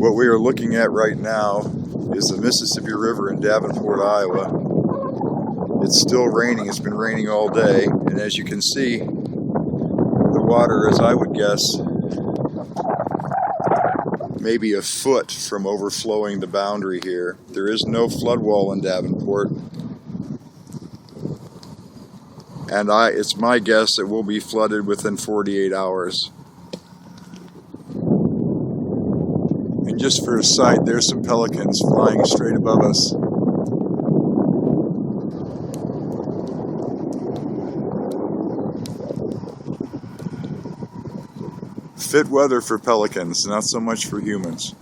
What we are looking at right now is the Mississippi River in Davenport, Iowa. It's still raining. It's been raining all day, and as you can see, the water, as I would guess, maybe a foot from overflowing the boundary here. There is no flood wall in Davenport, and it's my guess it will be flooded within 48 hours. And just for a sight, there's some pelicans flying straight above us. Fit weather for pelicans, not so much for humans.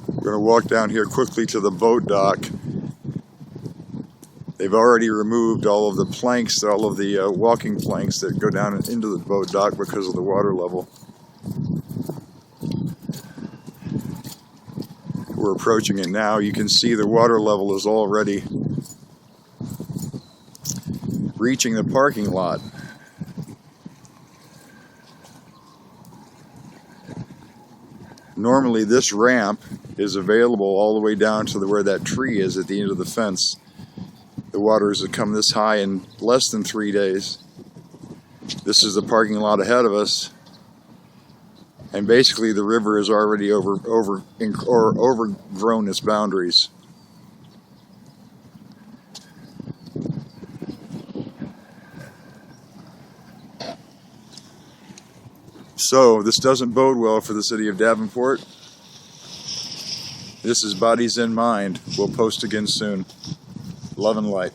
We're going to walk down here quickly to the boat dock. They've already removed all of the planks, all of the walking planks that go down into the boat dock because of the water level. We're approaching it now. You can see the water level is already reaching the parking lot. Normally this ramp is available all the way down to where that tree is at the end of the fence. The water has come this high in less than 3 days. This is the parking lot ahead of us. And basically the river has already overgrown its boundaries. So this doesn't bode well for the city of Davenport. This is Bodies in Mind. We'll post again soon. Love and light.